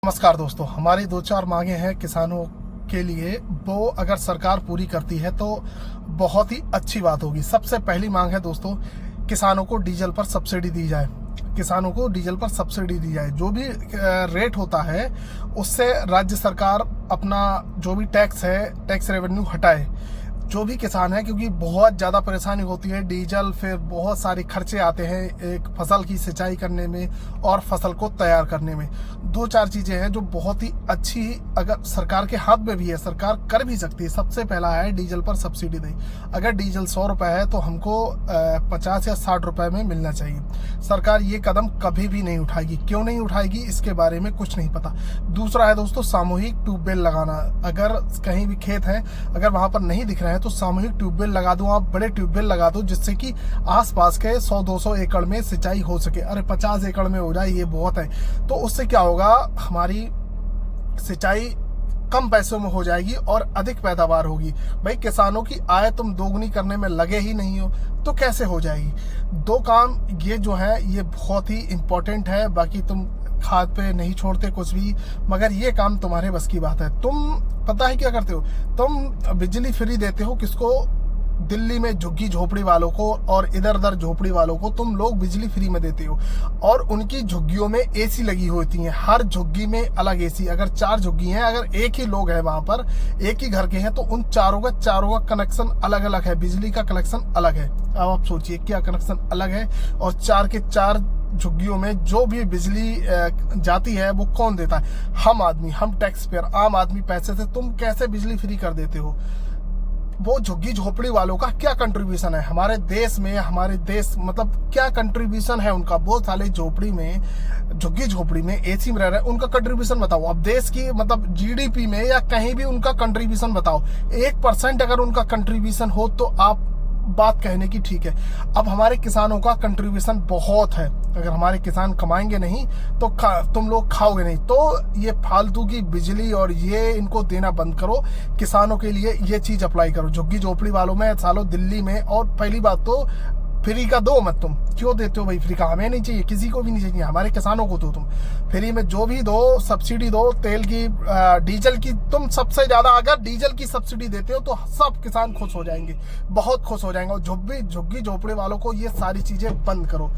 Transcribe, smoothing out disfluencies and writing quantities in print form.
नमस्कार दोस्तों, हमारी दो चार मांगे हैं किसानों के लिए। वो अगर सरकार पूरी करती है तो बहुत ही अच्छी बात होगी। सबसे पहली मांग है दोस्तों, किसानों को डीजल पर सब्सिडी दी जाए। किसानों को डीजल पर सब्सिडी दी जाए। जो भी रेट होता है उससे राज्य सरकार अपना जो भी टैक्स है, टैक्स रेवेन्यू हटाए। जो भी किसान है, क्योंकि बहुत ज़्यादा परेशानी होती है, डीजल फिर बहुत सारे खर्चे आते हैं एक फसल की सिंचाई करने में और फसल को तैयार करने में। दो चार चीज़ें हैं जो बहुत ही अच्छी, अगर सरकार के हाथ में भी है, सरकार कर भी सकती है। सबसे पहला है डीजल पर सब्सिडी दें। अगर डीजल 100 रुपये है तो हमको 50 या 60 रुपये में मिलना चाहिए। सरकार ये कदम कभी भी नहीं उठाएगी। क्यों नहीं उठाएगी, इसके बारे में कुछ नहीं पता। दूसरा है दोस्तों, सामूहिक ट्यूबवेल लगाना। अगर कहीं भी खेत है, अगर वहाँ पर नहीं दिख रहे हैं तो सामूहिक ट्यूबवेल लगा दो। आप बड़े ट्यूबवेल लगा दो जिससे कि आसपास के 100-200 एकड़ में सिंचाई हो सके। अरे 50 एकड़ में हो जाए ये बहुत है। तो उससे क्या होगा, हमारी सिंचाई कम पैसों में हो जाएगी और अधिक पैदावार होगी। भाई, किसानों की आय तुम दोगुनी करने में लगे ही नहीं हो तो कैसे हो जाएगी। दो काम ये जो है ये बहुत ही इम्पोर्टेंट है। बाकी तुम खाद पे नहीं छोड़ते कुछ भी, मगर ये काम तुम्हारे बस की बात है। तुम पता है क्या करते हो, तुम बिजली फ्री देते हो किसको, दिल्ली में झुग्गी झोपड़ी वालों को और इधर उधर झोपड़ी वालों को तुम लोग बिजली फ्री में देते हो। और उनकी झुग्गियों में एसी लगी होती हैं, हर झुग्गी में अलग एसी। अगर 4 झुग्गी हैं, अगर एक ही लोग हैं वहां पर, एक ही घर के हैं, तो उन चारों का कनेक्शन अलग अलग है, बिजली का कनेक्शन अलग है। अब आप सोचिए क्या कनेक्शन अलग है, और 4 के 4 झुग्गियों में जो भी बिजली जाती है वो कौन देता है? हम आदमी, हम टैक्स पेयर, आम आदमी पैसे से। तुम कैसे बिजली फ्री कर देते हो? वो झुग्गी झोपड़ी वालों का क्या कंट्रीब्यूशन है हमारे देश में? हमारे देश मतलब क्या कंट्रीब्यूशन है उनका? बहुत सारे झोपड़ी में, झुग्गी झोपड़ी में एसी में रह रहे हैं, उनका कंट्रीब्यूशन बताओ। अब देश की मतलब जीडीपी में या कहीं भी उनका कंट्रीब्यूशन बताओ। 1% अगर उनका कंट्रीब्यूशन हो तो आप बात कहने की ठीक है। अब हमारे किसानों का कंट्रीब्यूशन बहुत है। अगर हमारे किसान कमाएंगे नहीं तो तुम लोग खाओगे नहीं। तो ये फालतू की बिजली और ये इनको देना बंद करो। किसानों के लिए ये चीज अप्लाई करो। झुग्गी झोपड़ी वालों में सालों दिल्ली में। और पहली बात तो फ्री का दो मत। तुम क्यों देते हो भाई फ्री का? हमें नहीं चाहिए, किसी को भी नहीं चाहिए, हमारे किसानों को दो। तुम फ्री में जो भी दो, सब्सिडी दो, तेल की, डीजल की। तुम सबसे ज्यादा अगर डीजल की सब्सिडी देते हो तो सब किसान खुश हो जाएंगे, बहुत खुश हो जाएंगे। और झुग्गी झोपड़ी वालों को ये सारी चीजें बंद करो।